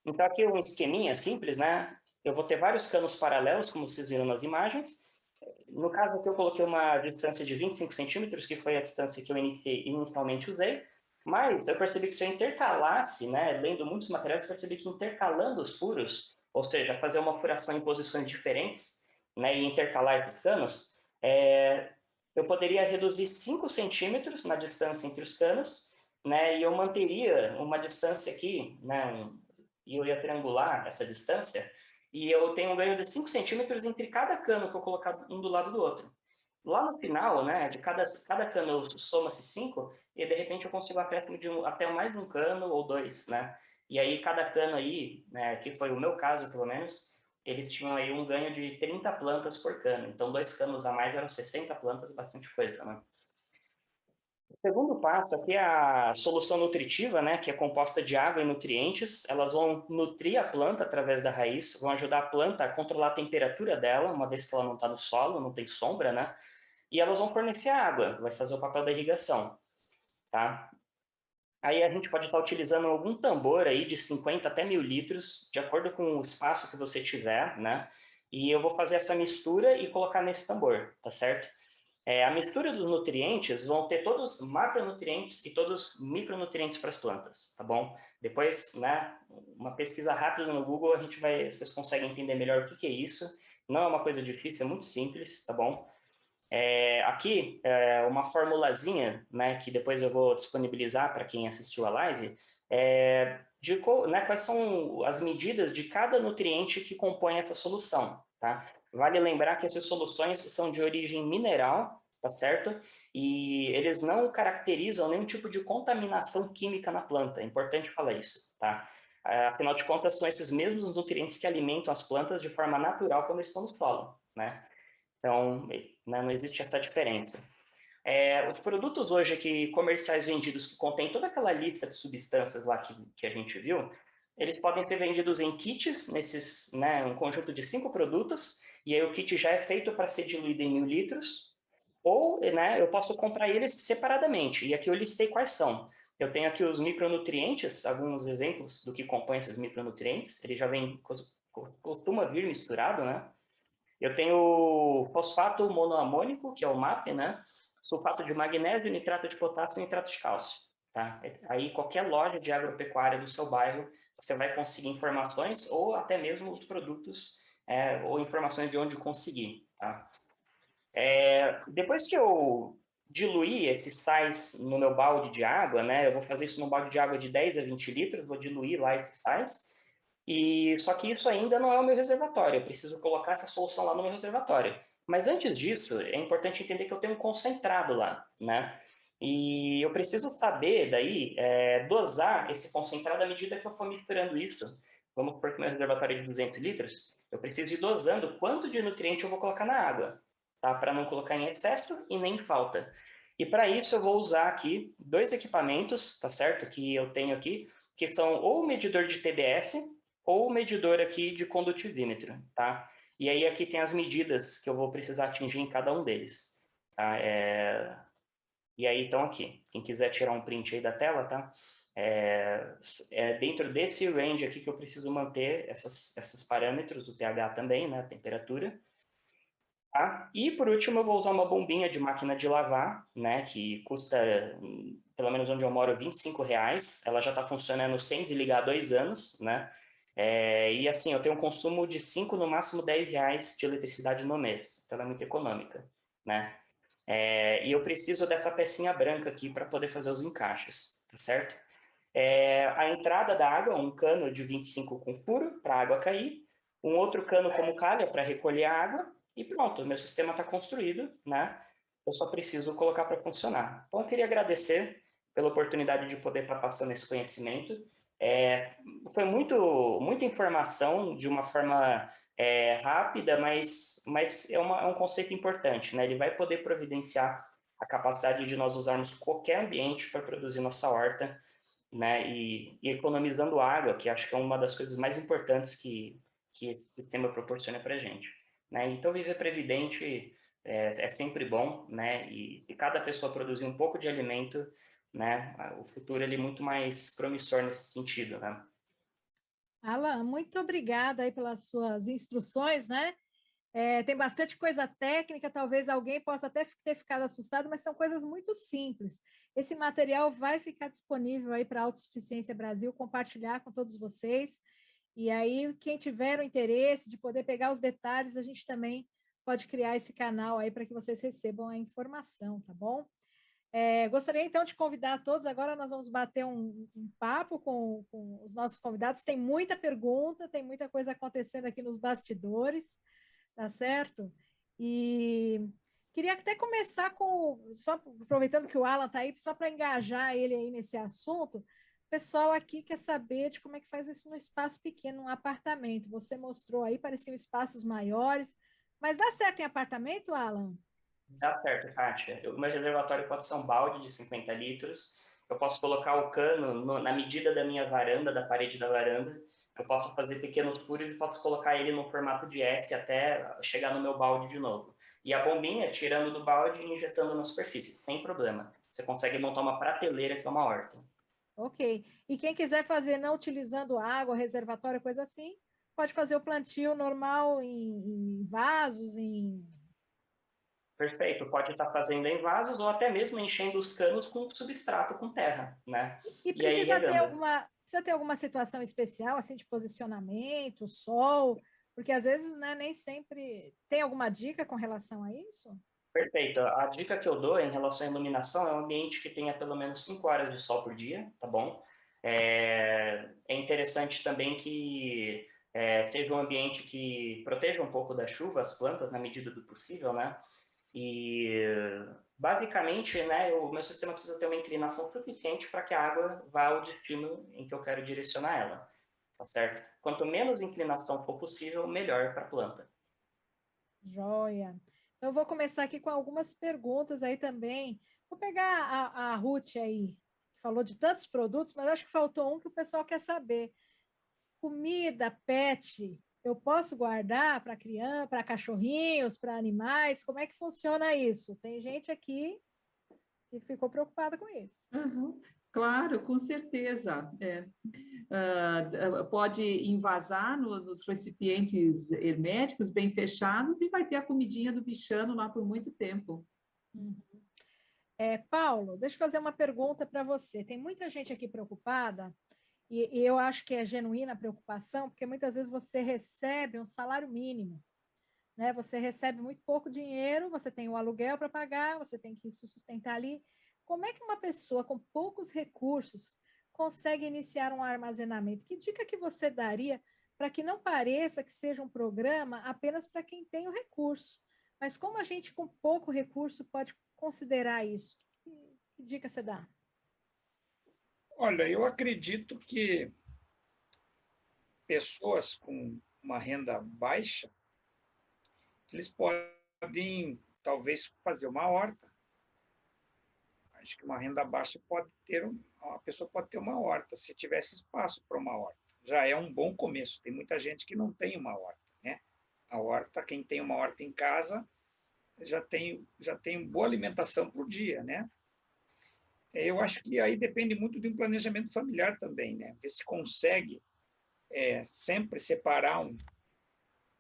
Então aqui um esqueminha simples, né? Eu vou ter vários canos paralelos, como vocês viram nas imagens. No caso aqui eu coloquei uma distância de 25 centímetros, que foi a distância que eu inicialmente usei. Mas eu percebi que se eu intercalasse, né, lendo muitos materiais, eu percebi que intercalando os furos, ou seja, fazer uma furação em posições diferentes, né, e intercalar esses canos, eu poderia reduzir 5 centímetros na distância entre os canos, né, e eu manteria uma distância aqui, né, e eu ia triangular essa distância, e eu tenho um ganho de 5 centímetros entre cada cano que eu colocar um do lado do outro. Lá no final, né, de cada cano soma-se 5, e de repente eu consigo acréscimo de até mais um cano ou dois, né? E aí cada cano aí, né, que foi o meu caso pelo menos, eles tinham aí um ganho de 30 plantas por cano. Então 2 canos a mais eram 60 plantas, bastante coisa, né? O segundo passo aqui é a solução nutritiva, né, que é composta de água e nutrientes. Elas vão nutrir a planta através da raiz, vão ajudar a planta a controlar a temperatura dela, uma vez que ela não está no solo, não tem sombra, né? E elas vão fornecer água, vai fazer o papel da irrigação, tá? Aí a gente pode estar utilizando algum tambor aí de 50 até 1.000 litros, de acordo com o espaço que você tiver, né? E eu vou fazer essa mistura e colocar nesse tambor, tá certo? A mistura dos nutrientes vão ter todos macronutrientes e todos micronutrientes para as plantas, tá bom? Depois, né, uma pesquisa rápida no Google, vocês conseguem entender melhor o que é isso não é uma coisa difícil, é muito simples, tá bom? Aqui, uma formulazinha, né, que depois eu vou disponibilizar para quem assistiu a live, né, quais são as medidas de cada nutriente que compõe essa solução, tá? Vale lembrar que essas soluções são de origem mineral, tá certo? E eles não caracterizam nenhum tipo de contaminação química na planta, é importante falar isso, tá? Afinal de contas, são esses mesmos nutrientes que alimentam as plantas de forma natural quando estão no solo, né? Então, né, não existe essa diferença. Os produtos hoje aqui comerciais vendidos que contêm toda aquela lista de substâncias lá que a gente viu, eles podem ser vendidos em kits, né, um conjunto de 5 produtos, e aí o kit já é feito para ser diluído em 1.000 litros, ou, né, eu posso comprar eles separadamente, e aqui eu listei quais são. Eu tenho aqui os micronutrientes, alguns exemplos do que compõem esses micronutrientes, ele já vem, costuma vir misturado, né? Eu tenho fosfato monoamônico, que é o MAP, né? Sulfato de magnésio, nitrato de potássio e nitrato de cálcio. Tá? Aí qualquer loja de agropecuária do seu bairro, você vai conseguir informações ou até mesmo os produtos ou informações de onde conseguir. Tá? Depois que eu diluir esses sais no meu balde de água, né? Eu vou fazer isso num balde de água de 10 a 20 litros, vou diluir lá esses sais. Só que isso ainda não é o meu reservatório, eu preciso colocar essa solução lá no meu reservatório. Mas antes disso, é importante entender que eu tenho um concentrado lá, né? E eu preciso saber, daí, dosar esse concentrado à medida que eu for misturando isso. Vamos supor que meu reservatório é de 200 litros, eu preciso ir dosando quanto de nutriente eu vou colocar na água, tá? Para não colocar em excesso e nem em falta. E para isso eu vou usar aqui 2 equipamentos, tá certo? Que eu tenho aqui, que são ou o medidor de TBS, ou o medidor aqui de condutivímetro, tá? E aí aqui tem as medidas que eu vou precisar atingir em cada um deles, tá? E aí estão aqui. Quem quiser tirar um print aí da tela, tá? Dentro desse range aqui que eu preciso manter esses parâmetros do pH também, né? A temperatura. Tá? E por último eu vou usar uma bombinha de máquina de lavar, né? Que custa, pelo menos onde eu moro, R$25. Ela já está funcionando sem desligar há 2 anos, né? E assim, eu tenho um consumo de 5, no máximo R$10 de eletricidade no mês. Então, ela é muito econômica, né? E eu preciso dessa pecinha branca aqui para poder fazer os encaixes, tá certo? A entrada da água, um cano de 25 com furo para a água cair, um outro cano como calha para recolher a água e pronto, o meu sistema está construído, né? Eu só preciso colocar para funcionar. Então, eu queria agradecer pela oportunidade de poder estar passando esse conhecimento. Foi muita informação de uma forma rápida, mas é um conceito importante, né? Ele vai poder providenciar a capacidade de nós usarmos qualquer ambiente para produzir nossa horta, né? E economizando água, que acho que é uma das coisas mais importantes que esse sistema proporciona para a gente, né? Então, viver previdente é sempre bom, né? E se cada pessoa produzir um pouco de alimento, né? O futuro ele é muito mais promissor nesse sentido, né? Alan, muito obrigada aí pelas suas instruções, né? Tem bastante coisa técnica, talvez alguém possa até ter ficado assustado, mas são coisas muito simples. Esse material vai ficar disponível aí para a Autossuficiência Brasil, compartilhar com todos vocês. E aí, quem tiver o interesse de poder pegar os detalhes, a gente também pode criar esse canal aí para que vocês recebam a informação, tá bom? Gostaria então de convidar a todos, agora nós vamos bater um papo com os nossos convidados, tem muita pergunta, tem muita coisa acontecendo aqui nos bastidores, tá certo? E queria até começar só aproveitando que o Alan está aí, só para engajar ele aí nesse assunto, o pessoal aqui quer saber de como é que faz isso no espaço pequeno, num apartamento. Você mostrou aí, pareciam espaços maiores, mas dá certo em apartamento, Alan? Dá certo, Kátia. O meu reservatório pode ser um balde de 50 litros. Eu posso colocar o cano na medida da minha varanda, da parede da varanda. Eu posso fazer pequenos furos e posso colocar ele no formato de F até chegar no meu balde de novo. E a bombinha, tirando do balde e injetando na superfície, sem problema. Você consegue montar uma prateleira que é uma horta. Ok. E quem quiser fazer não utilizando água, reservatório, coisa assim, pode fazer o plantio normal em vasos, Perfeito, pode estar fazendo em vasos ou até mesmo enchendo os canos com substrato, com terra, né? E E aí regando. precisa ter alguma situação especial, assim, de posicionamento, sol, Porque às vezes, né, nem sempre tem alguma dica com relação a isso? Perfeito. A dica que eu dou em relação à iluminação é um ambiente que tenha pelo menos 5 horas de sol por dia, tá bom? É interessante também que seja um ambiente que proteja um pouco da chuva as plantas na medida do possível, né? E basicamente, né, o meu sistema precisa ter uma inclinação suficiente para que a água vá ao destino em que eu quero direcionar ela, tá certo? Quanto menos inclinação for possível, melhor para a planta. Joia. Então, eu vou começar aqui com algumas perguntas aí também. Vou pegar a Ruth aí, que falou de tantos produtos, mas acho que faltou um que o pessoal quer saber. Comida, pet, eu posso guardar para criança, para cachorrinhos, para animais? Como é que funciona isso? Tem gente aqui que ficou preocupada com isso. Uhum. Claro, com certeza. Pode invasar nos recipientes herméticos, bem fechados, e vai ter a comidinha do bichano lá por muito tempo. Uhum. Paulo, deixa eu fazer uma pergunta para você. Tem muita gente aqui preocupada, e eu acho que é genuína a preocupação, porque muitas vezes você recebe um salário mínimo, né? Você recebe muito pouco dinheiro, você tem o aluguel para pagar, você tem que se sustentar ali. Como é que uma pessoa com poucos recursos consegue iniciar um armazenamento? Que dica que você daria para que não pareça que seja um programa apenas para quem tem o recurso? Mas como a gente com pouco recurso pode considerar isso? Que dica você dá? Olha, eu acredito que pessoas com uma renda baixa, eles podem, talvez, fazer uma horta. Acho que uma renda baixa pode ter, uma pessoa pode ter uma horta, se tivesse espaço para uma horta. Já é um bom começo. Tem muita gente que não tem uma horta, né? A horta, quem tem uma horta em casa, já tem boa alimentação por dia, né? Eu acho que aí depende muito de um planejamento familiar também, né? Ver se consegue sempre separar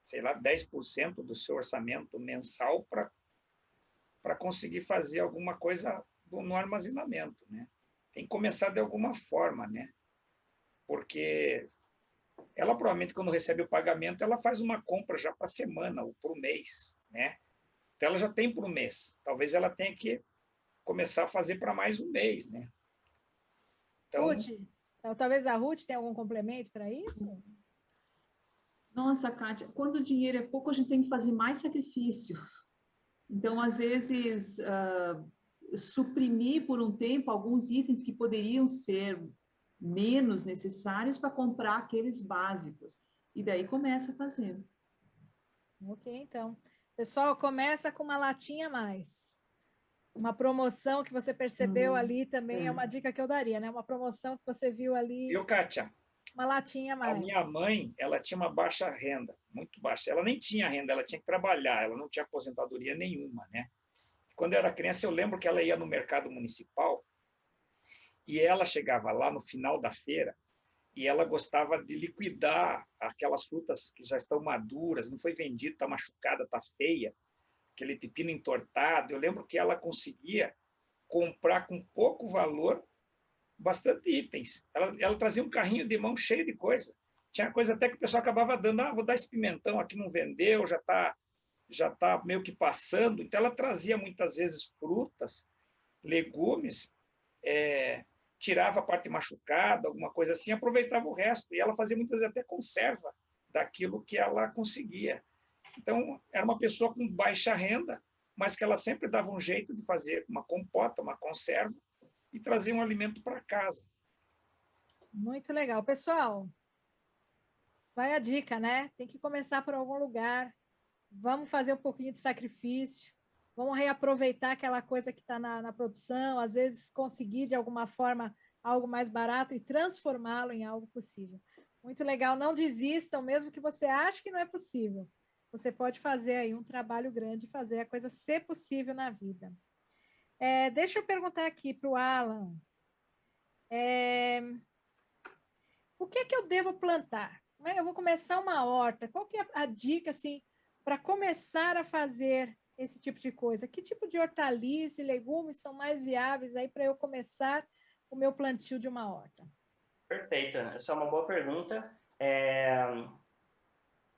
sei lá, 10% do seu orçamento mensal para conseguir fazer alguma coisa no armazenamento, né? Tem que começar de alguma forma, né? Porque ela provavelmente, quando recebe o pagamento, ela faz uma compra já para a semana ou para o mês, né? Então, ela já tem para o mês. Talvez ela tenha que começar a fazer para mais um mês, né? Então, Ruth, então, talvez a Ruth tenha algum complemento para isso? Nossa, Kátia, quando o dinheiro é pouco, a gente tem que fazer mais sacrifício. Então, às vezes, suprimir por um tempo alguns itens que poderiam ser menos necessários para comprar aqueles básicos. E daí começa a fazer. Ok, então. Pessoal, começa com uma latinha a mais. Uma promoção que você percebeu ali também é uma dica que eu daria, né? Uma promoção que você viu ali, viu, Kátia? uma latinha a A mais. minha mãe, ela tinha uma baixa renda, muito baixa. Ela nem tinha renda, ela tinha que trabalhar, ela não tinha aposentadoria nenhuma, né? Quando eu era criança, eu lembro que ela ia no mercado municipal e ela chegava lá no final da feira e ela gostava de liquidar aquelas frutas que já estão maduras, não foi vendido, está machucada, está feia, aquele pepino entortado. Eu lembro que ela conseguia comprar com pouco valor bastante itens. Ela trazia um carrinho de mão cheio de coisa. Tinha coisa até que o pessoal acabava dando, vou dar esse pimentão aqui, não vendeu, já tá meio que passando. Então, ela trazia muitas vezes frutas, legumes, tirava a parte machucada, alguma coisa assim, aproveitava o resto. E ela fazia muitas vezes até conserva daquilo que ela conseguia. Então, era uma pessoa com baixa renda, mas que ela sempre dava um jeito de fazer uma compota, uma conserva, e trazer um alimento para casa. Muito legal. Pessoal, vai a dica, né? Tem que começar por algum lugar. Vamos fazer um pouquinho de sacrifício. Vamos reaproveitar aquela coisa que está na produção, às vezes conseguir de alguma forma algo mais barato e transformá-lo em algo possível. Muito legal. Não desistam, mesmo que você ache que não é possível. Você pode fazer aí um trabalho grande, fazer a coisa ser possível na vida. Deixa eu perguntar aqui para o Alan. O que é que eu devo plantar? Eu vou começar uma horta. Qual que é a dica assim para começar a fazer esse tipo de coisa? Que tipo de hortaliça e legumes são mais viáveis aí para eu começar o meu plantio de uma horta? Perfeito, essa é uma boa pergunta.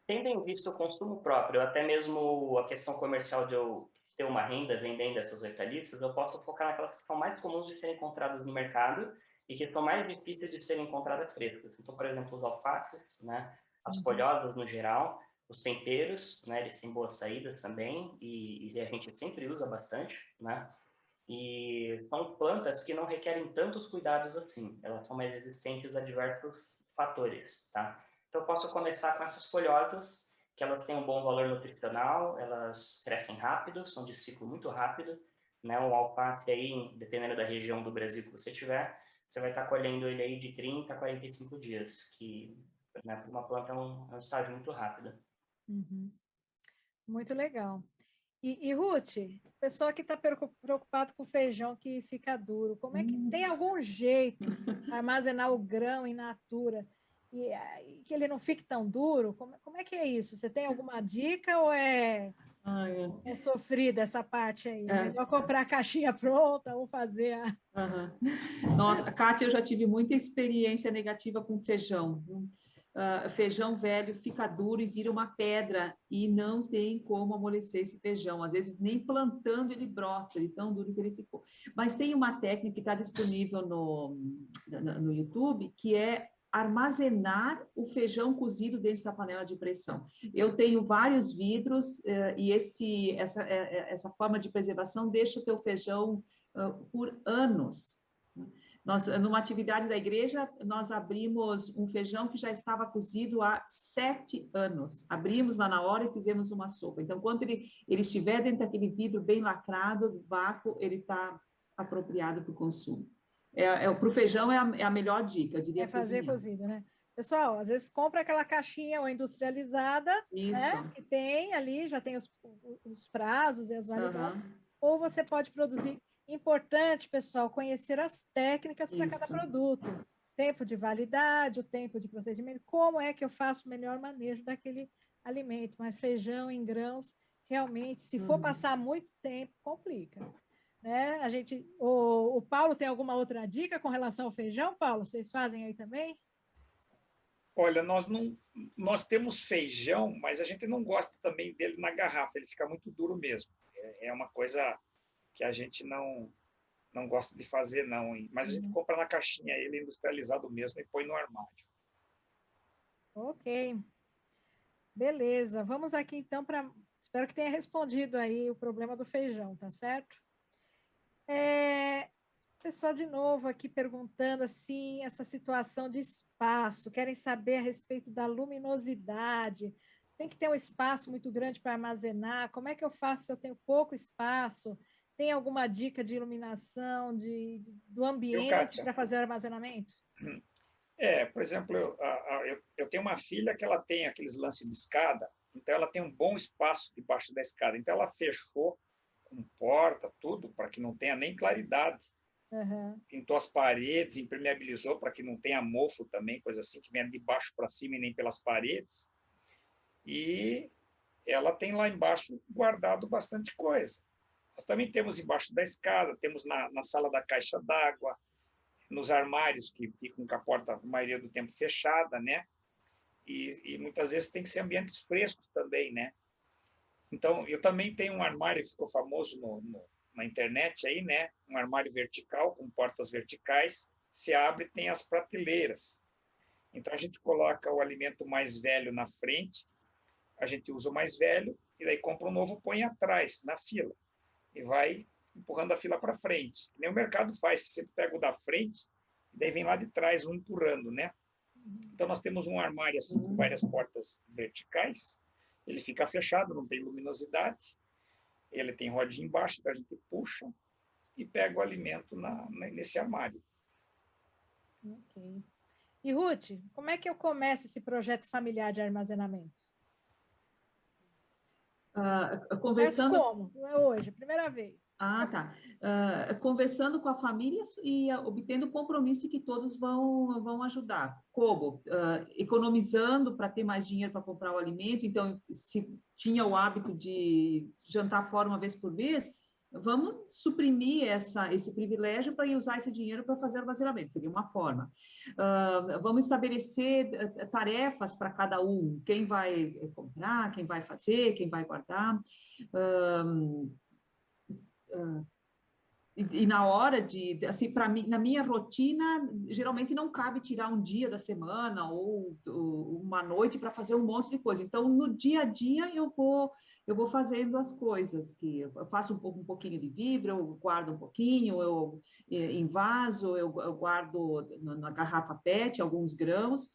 Tendo em vista o consumo próprio, até mesmo a questão comercial de eu ter uma renda vendendo essas hortaliças, eu posso focar naquelas que são mais comuns de serem encontradas no mercado e que são mais difíceis de serem encontradas frescas. Então, por exemplo, os alfaces, né? As folhosas no geral, os temperos, né? Eles têm boas saídas também e a gente sempre usa bastante, né? E são plantas que não requerem tantos cuidados assim, elas são mais resistentes a diversos fatores, tá? Então, eu posso começar com essas folhosas, que elas têm um bom valor nutricional, elas crescem rápido, são de ciclo muito rápido, né? O alface aí, dependendo da região do Brasil que você tiver, você vai estar colhendo ele aí de 30 a 45 dias, que, né, para uma planta é um estágio muito rápido. Uhum. Muito legal. E Ruth, pessoa que está preocupado com feijão que fica duro, como é que tem algum jeito para armazenar o grão in natura e que ele não fique tão duro? Como é que é isso? Você tem alguma dica ou é sofrida essa parte aí? É melhor comprar a caixinha pronta ou fazer a... Nossa, Kátia, eu já tive muita experiência negativa com feijão. Feijão velho fica duro e vira uma pedra e não tem como amolecer esse feijão. Às vezes nem plantando ele brota, de tão duro que ele ficou. Mas tem uma técnica que está disponível no YouTube, que é armazenar o feijão cozido dentro da panela de pressão. Eu tenho vários vidros e essa forma de preservação deixa o teu feijão por anos. Nós, numa atividade da igreja, nós abrimos um feijão que já estava cozido há 7 anos. Abrimos lá na hora e fizemos uma sopa. Então, quando ele estiver dentro daquele vidro bem lacrado, vácuo, ele está apropriado para o consumo. Para o feijão é a melhor dica, eu diria. É fazer cozido, né? Pessoal, às vezes compra aquela caixinha ou industrializada, né? Que tem ali, já tem os prazos e as validades, ou você pode produzir. Importante, pessoal, conhecer as técnicas para cada produto. Tempo de validade, o tempo de procedimento, como é que eu faço o melhor manejo daquele alimento. Mas feijão em grãos, realmente, se for passar muito tempo, complica. Né? O Paulo tem alguma outra dica com relação ao feijão, Paulo? Vocês fazem aí também? Olha, nós temos feijão, mas a gente não gosta também dele na garrafa, ele fica muito duro mesmo. É uma coisa que a gente não gosta de fazer, não. Mas a gente compra na caixinha ele industrializado mesmo e põe no armário. Ok. Beleza. Vamos aqui, então, para... Espero que tenha respondido aí o problema do feijão, tá certo? Pessoal, de novo aqui perguntando, assim, essa situação de espaço. Querem saber a respeito da luminosidade. Tem que ter um espaço muito grande para armazenar. Como é que eu faço se eu tenho pouco espaço? Tem alguma dica de iluminação, do ambiente para fazer o armazenamento? Por exemplo, eu tenho uma filha que ela tem aqueles lances de escada, então ela tem um bom espaço debaixo da escada. Então ela fechou com porta, tudo, para que não tenha nem claridade. Pintou as paredes, impermeabilizou para que não tenha mofo também, coisa assim, que venha de baixo para cima e nem pelas paredes. E ela tem lá embaixo guardado bastante coisa. Nós também temos embaixo da escada, temos na sala da caixa d'água, nos armários que ficam com a porta, a maioria do tempo, fechada, né? E muitas vezes tem que ser ambientes frescos também, né? Então, eu também tenho um armário que ficou famoso na internet aí, né? Um armário vertical, com portas verticais, se abre, tem as prateleiras. Então, a gente coloca o alimento mais velho na frente, a gente usa o mais velho, e daí compra um novo, põe atrás, na fila, e vai empurrando a fila para frente. Nem o mercado faz, você pega o da frente, e daí vem lá de trás um empurrando, né? Então, nós temos um armário assim, com várias portas verticais, ele fica fechado, não tem luminosidade, ele tem rodinha embaixo, que a gente puxa e pega o alimento nesse armário. Ok. E, Ruth, como é que eu começo esse projeto familiar de armazenamento? Conversando... Mas como? Não é hoje, primeira vez. Tá. Conversando com a família e obtendo compromisso de que todos vão ajudar. Como? Economizando para ter mais dinheiro para comprar o alimento. Então, se tinha o hábito de jantar fora uma vez por mês, Vamos suprimir esse privilégio para usar esse dinheiro para fazer armazenamento, seria uma forma. Vamos estabelecer tarefas para cada um, quem vai comprar, quem vai fazer, quem vai guardar. E na hora assim, para mim, na minha rotina, geralmente não cabe tirar um dia da semana ou uma noite para fazer um monte de coisa. Então, no dia a dia, eu vou fazendo as coisas, que eu faço um pouquinho de vidro, eu guardo um pouquinho, eu envaso, eu guardo na garrafa PET alguns grãos,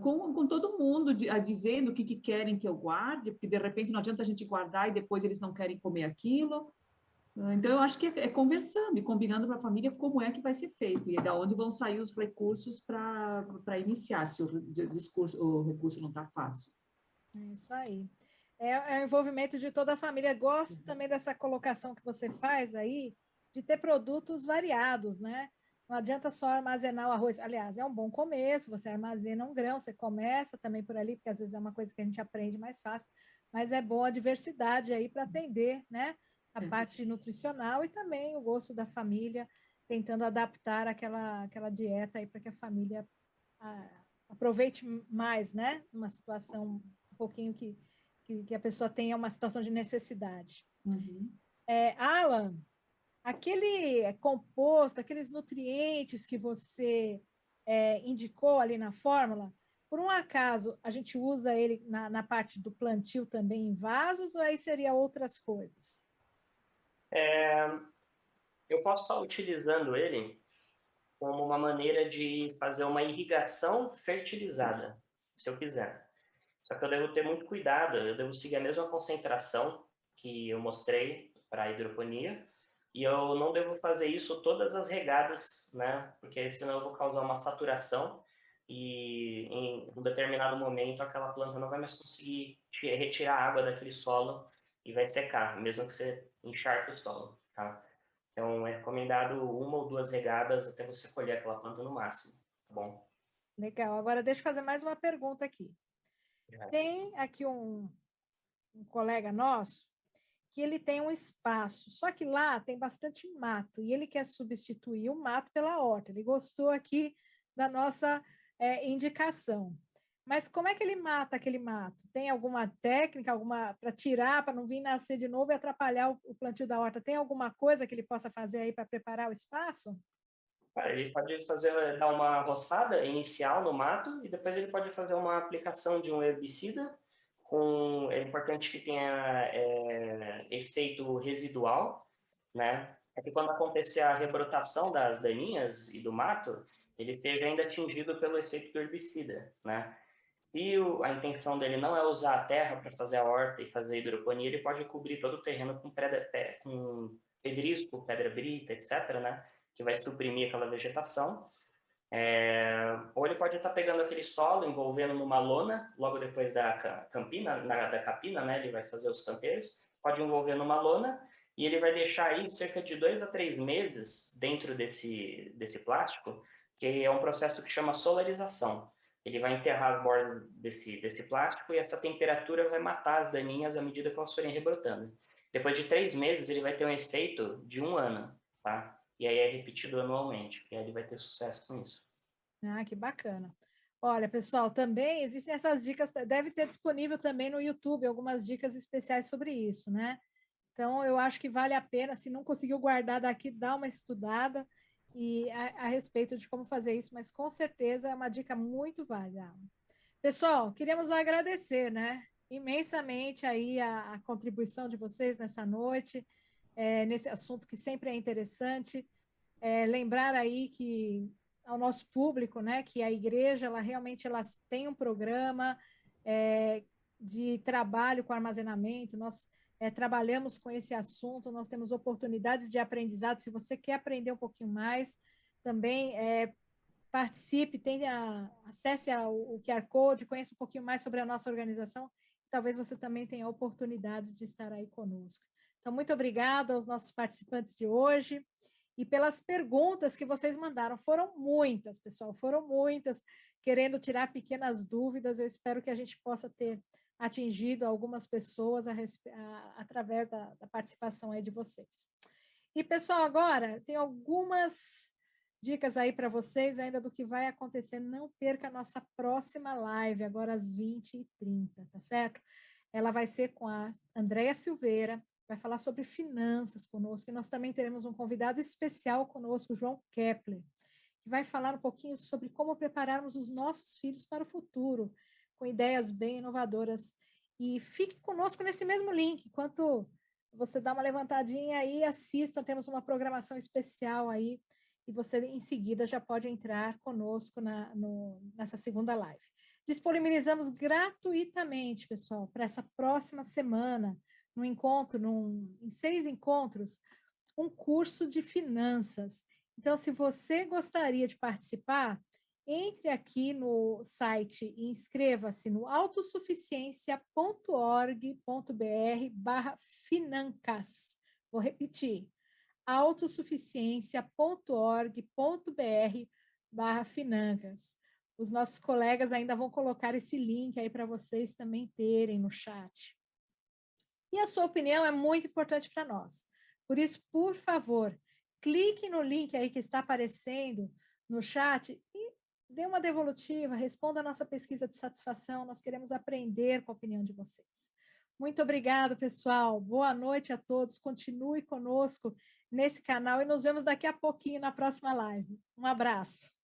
com todo mundo dizendo o que querem que eu guarde, porque de repente não adianta a gente guardar e depois eles não querem comer aquilo. Então, eu acho que é conversando e combinando para a família como é que vai ser feito e da onde vão sair os recursos para iniciar, se o recurso não está fácil. É isso aí. É o envolvimento de toda a família. Gosto também dessa colocação que você faz aí, de ter produtos variados, né? Não adianta só armazenar o arroz. Aliás, é um bom começo, você armazena um grão, você começa também por ali, porque às vezes é uma coisa que a gente aprende mais fácil, mas é bom a diversidade aí para atender, né? A parte nutricional e também o gosto da família, tentando adaptar aquela dieta aí para que a família aproveite mais, né? Uma situação um pouquinho que a pessoa tenha uma situação de necessidade. Uhum. Alan, aquele composto, aqueles nutrientes que você indicou ali na fórmula, por um acaso a gente usa ele na parte do plantio também em vasos ou aí seria outras coisas? Eu posso estar utilizando ele como uma maneira de fazer uma irrigação fertilizada, se eu quiser. Só que eu devo ter muito cuidado, eu devo seguir a mesma concentração que eu mostrei para a hidroponia, e eu não devo fazer isso todas as regadas, né? Porque senão eu vou causar uma saturação e em um determinado momento aquela planta não vai mais conseguir retirar a água daquele solo e vai secar, mesmo que você encharque o solo, tá? Então, é recomendado 1 ou 2 regadas até você colher aquela planta no máximo, tá bom? Legal. Agora, deixa eu fazer mais uma pergunta aqui. Tem aqui um colega nosso que ele tem um espaço, só que lá tem bastante mato e ele quer substituir o mato pela horta. Ele gostou aqui da nossa indicação. Mas como é que ele mata aquele mato? Tem alguma técnica, alguma para tirar, para não vir nascer de novo e atrapalhar o plantio da horta? Tem alguma coisa que ele possa fazer aí para preparar o espaço? Ele pode dar uma roçada inicial no mato e depois ele pode fazer uma aplicação de um herbicida. É importante que tenha efeito residual, né? É que quando acontecer a rebrotação das daninhas e do mato, ele esteja ainda atingido pelo efeito do herbicida, né? Se a intenção dele não é usar a terra para fazer a horta e fazer a hidroponia, ele pode cobrir todo o terreno com pedrisco, pedra brita, etc., né? Que vai suprimir aquela vegetação. Ou ele pode estar pegando aquele solo, envolvendo numa lona, logo depois da capina, né? Ele vai fazer os canteiros, pode envolver numa lona e ele vai deixar aí cerca de 2 a 3 meses dentro desse plástico, que é um processo que chama solarização. Ele vai enterrar as bordas desse plástico e essa temperatura vai matar as daninhas à medida que elas forem rebrotando. Depois de 3 meses, ele vai ter um efeito de 1 ano, tá? E aí é repetido anualmente, e aí ele vai ter sucesso com isso. Ah, que bacana. Olha, pessoal, também existem essas dicas, deve ter disponível também no YouTube algumas dicas especiais sobre isso, né? Então, eu acho que vale a pena, se não conseguiu guardar daqui, dar uma estudada e a respeito de como fazer isso, mas com certeza é uma dica muito válida. Pessoal, queríamos agradecer, né? Imensamente aí a contribuição de vocês nessa noite, nesse assunto que sempre é interessante. Lembrar aí que ao nosso público, né, que a igreja, ela realmente tem um programa de trabalho com armazenamento, nós trabalhamos com esse assunto, nós temos oportunidades de aprendizado, se você quer aprender um pouquinho mais, também participe, acesse o QR Code, conheça um pouquinho mais sobre a nossa organização, talvez você também tenha oportunidades de estar aí conosco. Então, muito obrigada aos nossos participantes de hoje e pelas perguntas que vocês mandaram. Foram muitas, pessoal, foram muitas, querendo tirar pequenas dúvidas. Eu espero que a gente possa ter atingido algumas pessoas através da participação aí de vocês. E, pessoal, agora tem algumas dicas aí para vocês ainda do que vai acontecer. Não perca a nossa próxima live, agora às 20h30, tá certo? Ela vai ser com a Andréia Silveira, vai falar sobre finanças conosco, e nós também teremos um convidado especial conosco, João Kepler, que vai falar um pouquinho sobre como prepararmos os nossos filhos para o futuro, com ideias bem inovadoras. E fique conosco nesse mesmo link, enquanto você dá uma levantadinha aí, assista, temos uma programação especial aí, e você em seguida já pode entrar conosco nessa segunda live. Disponibilizamos gratuitamente, pessoal, para essa próxima semana, em 6 encontros, um curso de finanças. Então, se você gostaria de participar, entre aqui no site e inscreva-se no autossuficiência.org.br/financas. Vou repetir, autossuficiência.org.br/financas. Os nossos colegas ainda vão colocar esse link aí para vocês também terem no chat. E a sua opinião é muito importante para nós. Por isso, por favor, clique no link aí que está aparecendo no chat e dê uma devolutiva, responda a nossa pesquisa de satisfação, nós queremos aprender com a opinião de vocês. Muito obrigado, pessoal. Boa noite a todos. Continue conosco nesse canal e nos vemos daqui a pouquinho na próxima live. Um abraço.